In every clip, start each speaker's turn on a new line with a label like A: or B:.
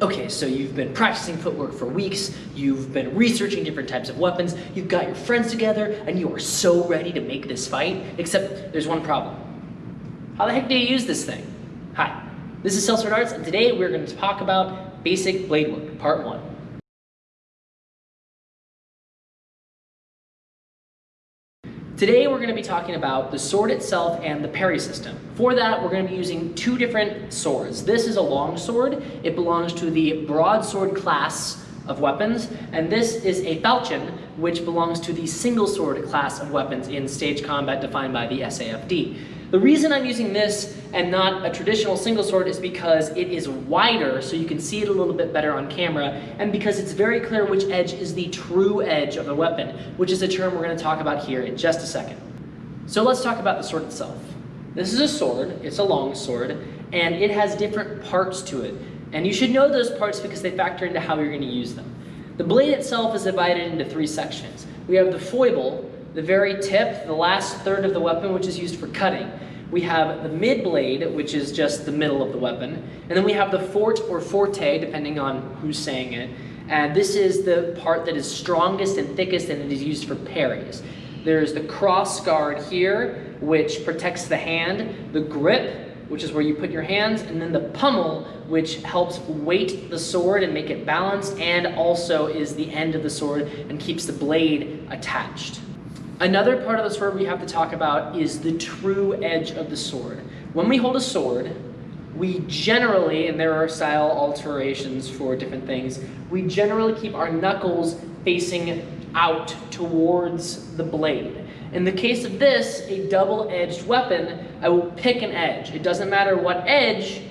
A: Okay, so you've been practicing footwork for weeks, you've been researching different types of weapons, you've got your friends together, and you are so ready to make this fight, except there's one problem. How the heck do you use this thing? Hi, this is Sellsword Arts, and today we're going to talk about basic blade work, part 1. Today we're going to be talking about the sword itself and the parry system. For that, we're going to be using two different swords. This is a long sword. It belongs to the broadsword class of weapons, and this is a falchion, which belongs to the single sword class of weapons in stage combat defined by the SAFD. The reason I'm using this and not a traditional single sword is because it is wider, so you can see it a little bit better on camera, and because it's very clear which edge is the true edge of the weapon, which is a term we're going to talk about here in just a second. So let's talk about the sword itself. This is a sword, it's a long sword, and it has different parts to it. And you should know those parts because they factor into how you're going to use them. The blade itself is divided into 3 sections. We have the foible, the very tip, the last third of the weapon, which is used for cutting. We have the mid blade, which is just the middle of the weapon. And then we have the fort or forte, depending on who's saying it. And this is the part that is strongest and thickest, and it is used for parries. There's the cross guard here, which protects the hand, the grip, which is where you put your hands, and then the pummel, which helps weight the sword and make it balanced, and also is the end of the sword and keeps the blade attached. Another part of the sword we have to talk about is the true edge of the sword. When we hold a sword, we generally, and there are style alterations for different things, we generally keep our knuckles facing out towards the blade. In the case of this, a double-edged weapon, I will pick an edge. It doesn't matter what edge,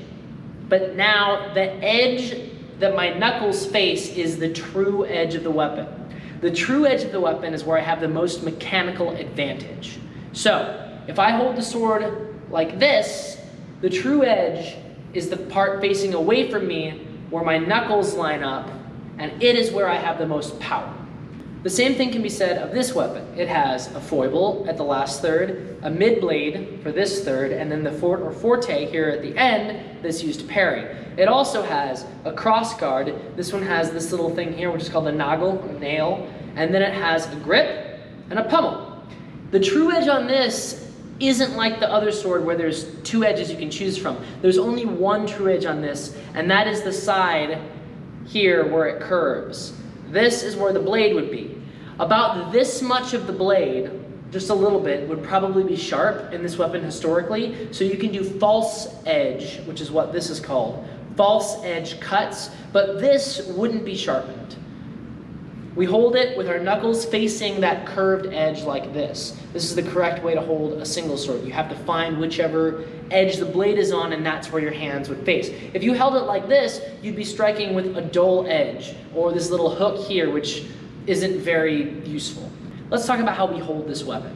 A: but now the edge that my knuckles face is the true edge of the weapon. The true edge of the weapon is where I have the most mechanical advantage. So, if I hold the sword like this, the true edge is the part facing away from me where my knuckles line up, and it is where I have the most power. The same thing can be said of this weapon. It has a foible at the last third, a mid blade for this third, and then the fort or forte here at the end that's used to parry. It also has a cross guard. This one has this little thing here, which is called a noggle, or nail, and then it has a grip and a pummel. The true edge on this isn't like the other sword where there's 2 edges you can choose from. There's only one true edge on this, and that is the side here where it curves. This is where the blade would be. About this much of the blade, just a little bit, would probably be sharp in this weapon historically, so you can do false edge, which is what this is called. False edge cuts, but this wouldn't be sharpened. We hold it with our knuckles facing that curved edge like this. This is the correct way to hold a single sword. You have to find whichever edge the blade is on, and that's where your hands would face. If you held it like this, you'd be striking with a dull edge, or this little hook here, which isn't very useful. Let's talk about how we hold this weapon.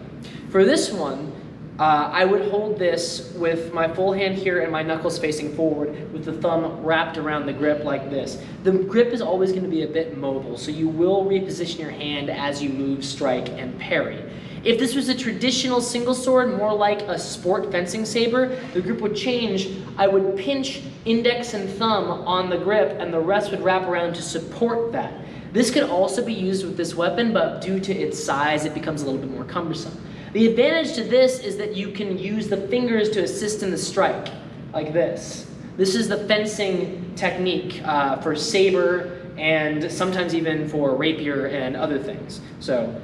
A: For this one, I would hold this with my full hand here and my knuckles facing forward with the thumb wrapped around the grip like this. The grip is always going to be a bit mobile, so you will reposition your hand as you move, strike, and parry. If this was a traditional single sword, more like a sport fencing saber, the grip would change. I would pinch index and thumb on the grip, and the rest would wrap around to support that. This could also be used with this weapon, but due to its size, it becomes a little bit more cumbersome. The advantage to this is that you can use the fingers to assist in the strike, like this. This is the fencing technique for saber and sometimes even for rapier and other things. So,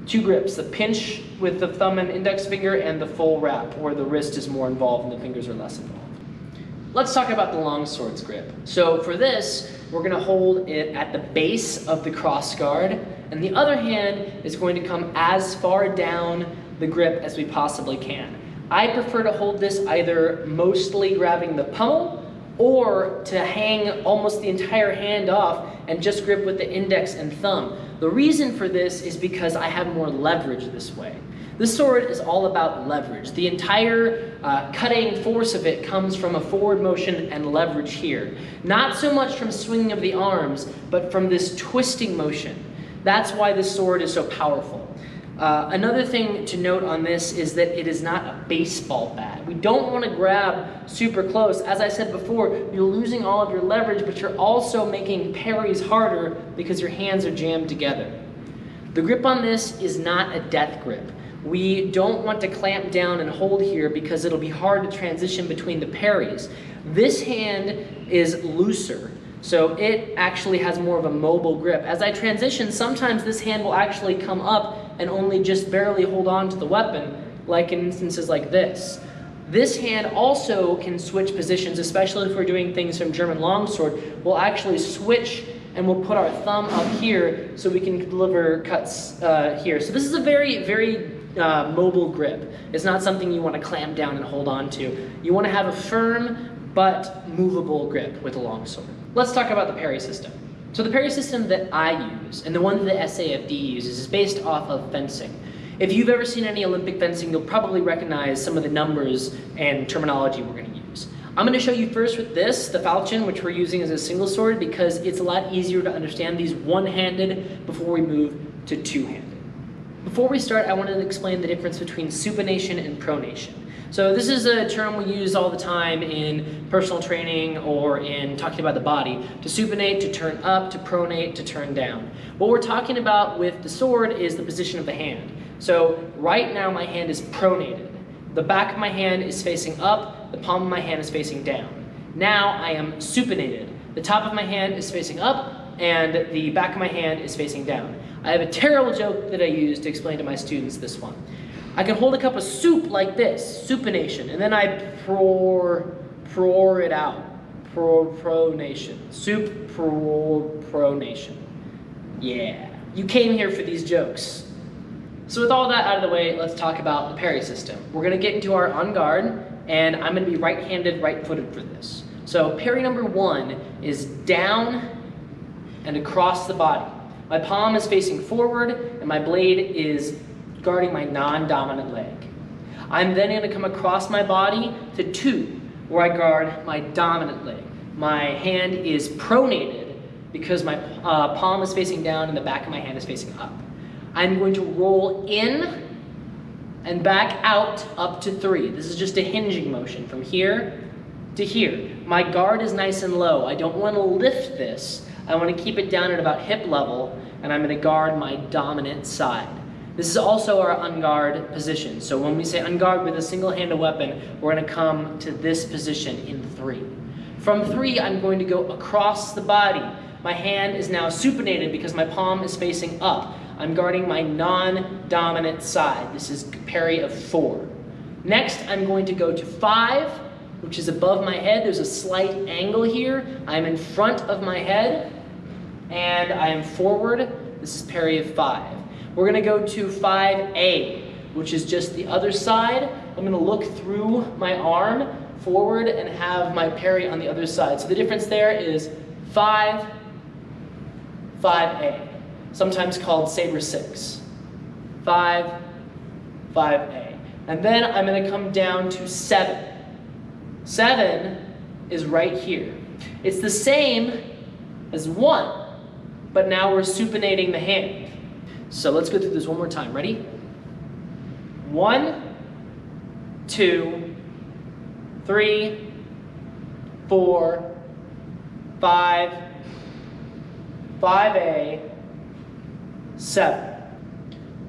A: 2 grips, the pinch with the thumb and index finger and the full wrap, where the wrist is more involved and the fingers are less involved. Let's talk about the longsword's grip. So for this, we're going to hold it at the base of the cross guard, and the other hand is going to come as far down the grip as we possibly can. I prefer to hold this either mostly grabbing the pummel or to hang almost the entire hand off and just grip with the index and thumb. The reason for this is because I have more leverage this way. This sword is all about leverage. The entire cutting force of it comes from a forward motion and leverage here. Not so much from swinging of the arms, but from this twisting motion. That's why this sword is so powerful. Another thing to note on this is that it is not a baseball bat. We don't want to grab super close. As I said before, you're losing all of your leverage, but you're also making parries harder because your hands are jammed together. The grip on this is not a death grip. We don't want to clamp down and hold here because it'll be hard to transition between the parries. This hand is looser, so it actually has more of a mobile grip. As I transition, sometimes this hand will actually come up and only just barely hold on to the weapon, like in instances like this. This hand also can switch positions, especially if we're doing things from German longsword. We'll actually switch and we'll put our thumb up here so we can deliver cuts here. So this is a very, very mobile grip. It's not something you want to clamp down and hold on to. You want to have a firm but movable grip with a longsword. Let's talk about the parry system. So the parry system that I use, and the one that the SAFD uses, is based off of fencing. If you've ever seen any Olympic fencing, you'll probably recognize some of the numbers and terminology we're going to use. I'm going to show you first with this, the falchion, which we're using as a single sword, because it's a lot easier to understand these one-handed before we move to two-handed. Before we start, I wanted to explain the difference between supination and pronation. So this is a term we use all the time in personal training or in talking about the body. To supinate, to turn up, to pronate, to turn down. What we're talking about with the sword is the position of the hand. So right now my hand is pronated. The back of my hand is facing up, the palm of my hand is facing down. Now I am supinated. The top of my hand is facing up and the back of my hand is facing down. I have a terrible joke that I use to explain to my students this one. I can hold a cup of soup like this, supination, and then I pour it out, pronation, pronation. Yeah, you came here for these jokes. So with all that out of the way, let's talk about the parry system. We're gonna get into our on guard, and I'm gonna be right-handed, right-footed for this. So parry number 1 is down and across the body. My palm is facing forward, and my blade is guarding my non-dominant leg. I'm then going to come across my body to 2, where I guard my dominant leg. My hand is pronated because my palm is facing down and the back of my hand is facing up. I'm going to roll in and back out up to 3. This is just a hinging motion from here to here. My guard is nice and low. I don't want to lift this. I want to keep it down at about hip level, and I'm going to guard my dominant side. This is also our unguard position. So when we say unguard with a single-handed weapon, we're going to come to this position in 3. From 3, I'm going to go across the body. My hand is now supinated because my palm is facing up. I'm guarding my non-dominant side. This is parry of 4. Next, I'm going to go to 5, which is above my head. There's a slight angle here. I'm in front of my head, and I am forward. This is parry of 5. We're going to go to 5A, which is just the other side. I'm going to look through my arm forward and have my parry on the other side. So the difference there is 5, 5A, sometimes called saber 6. 5, 5A. And then I'm going to come down to 7. 7 is right here. It's the same as 1, but now we're supinating the hand. So let's go through this one more time. Ready? 1, 2, 3, 4, 5, 5A, 7.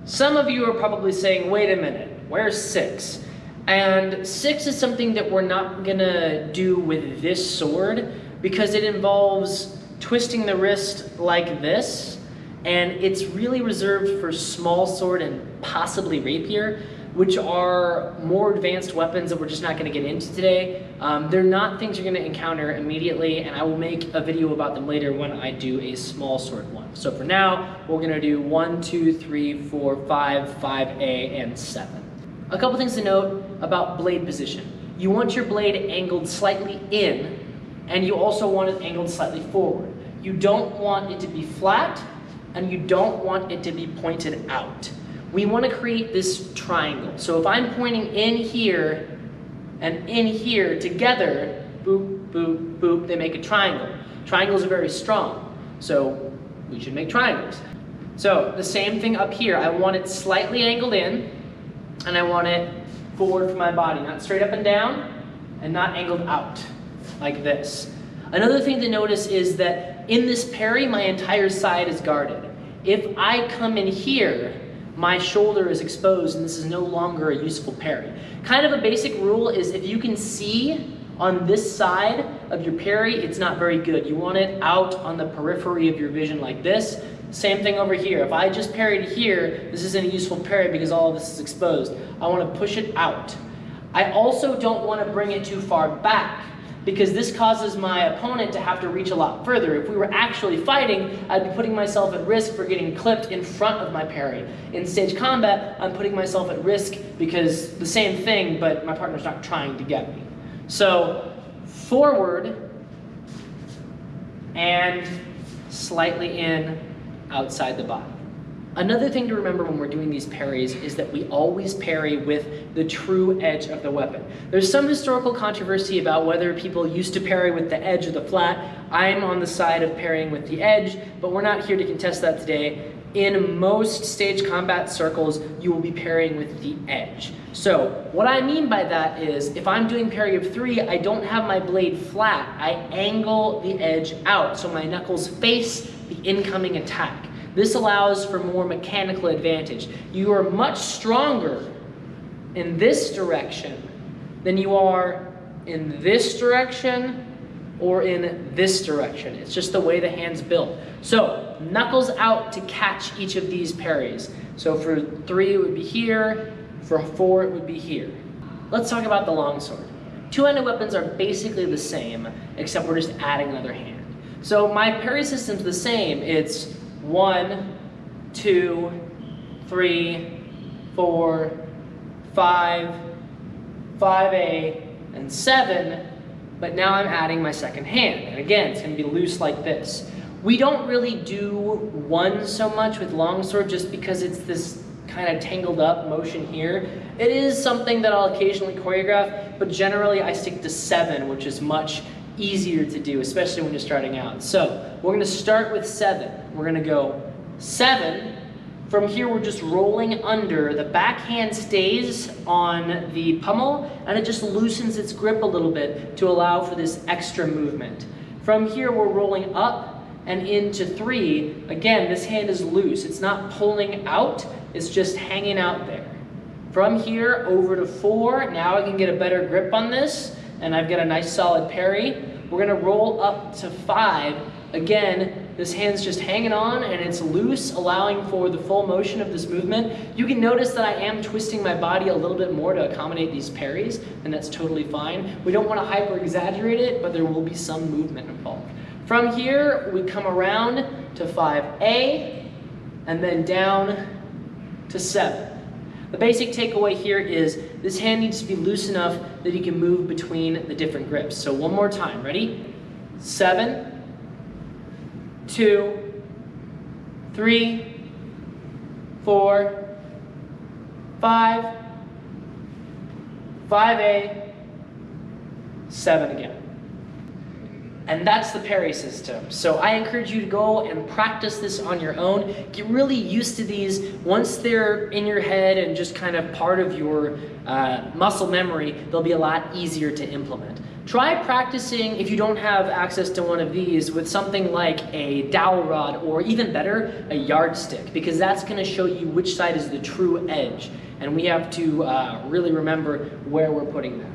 A: Some of you are probably saying, wait a minute, where's 6? And 6 is something that we're not gonna do with this sword because it involves twisting the wrist like this, and it's really reserved for small sword and possibly rapier, which are more advanced weapons that we're just not going to get into today. They're not things you're going to encounter immediately, and I will make a video about them later when I do a small sword one. So for now, we're going to do 1, 2, 3, 4, 5, 5A, and 7. A couple things to note about blade position. You want your blade angled slightly in, and you also want it angled slightly forward. You don't want it to be flat, and you don't want it to be pointed out. We want to create this triangle. So if I'm pointing in here and in here together, boop, boop, boop, they make a triangle. Triangles are very strong, so we should make triangles. So the same thing up here. I want it slightly angled in, and I want it forward for my body, not straight up and down, and not angled out, like this. Another thing to notice is that in this parry, my entire side is guarded. If I come in here, my shoulder is exposed and this is no longer a useful parry. Kind of a basic rule is if you can see on this side of your parry, it's not very good. You want it out on the periphery of your vision like this. Same thing over here. If I just parried here, this isn't a useful parry because all of this is exposed. I want to push it out. I also don't want to bring it too far back because this causes my opponent to have to reach a lot further. If we were actually fighting, I'd be putting myself at risk for getting clipped in front of my parry. In stage combat, I'm putting myself at risk because the same thing, but my partner's not trying to get me. So forward and slightly in outside the body. Another thing to remember when we're doing these parries is that we always parry with the true edge of the weapon. There's some historical controversy about whether people used to parry with the edge or the flat. I'm on the side of parrying with the edge, but we're not here to contest that today. In most stage combat circles, you will be parrying with the edge. So what I mean by that is if I'm doing parry of 3, I don't have my blade flat. I angle the edge out so my knuckles face the incoming attack. This allows for more mechanical advantage. You are much stronger in this direction than you are in this direction or in this direction. It's just the way the hand's built. So knuckles out to catch each of these parries. So for 3 it would be here, for 4 it would be here. Let's talk about the longsword. Two-handed weapons are basically the same, except we're just adding another hand. So my parry system's the same. It's 1, 2, 3, 4, 5, 5A, and 7, but now I'm adding my second hand. And again, it's gonna be loose like this. We don't really do 1 so much with longsword just because it's this kind of tangled up motion here. It is something that I'll occasionally choreograph, but generally I stick to 7, which is much easier to do, especially when you're starting out. So we're gonna start with 7. We're gonna go 7. From here, we're just rolling under. The backhand stays on the pommel, and it just loosens its grip a little bit to allow for this extra movement. From here, we're rolling up and into 3. Again, this hand is loose. It's not pulling out, it's just hanging out there. From here, over to 4. Now I can get a better grip on this, and I've got a nice solid parry. We're gonna roll up to 5. Again, this hand's just hanging on and it's loose, allowing for the full motion of this movement. You can notice that I am twisting my body a little bit more to accommodate these parries, and that's totally fine. We don't want to hyper exaggerate it, but there will be some movement involved. From here, we come around to 5A and then down to 7. The basic takeaway here is this hand needs to be loose enough that you can move between the different grips. So one more time, ready? 7, 2, 3, 4, 5, 5A, 7 again. And that's the parry system. So I encourage you to go and practice this on your own. Get really used to these. Once they're in your head and just kind of part of your muscle memory, they'll be a lot easier to implement. Try practicing, if you don't have access to one of these, with something like a dowel rod, or even better, a yardstick, because that's going to show you which side is the true edge. And we have to really remember where we're putting that.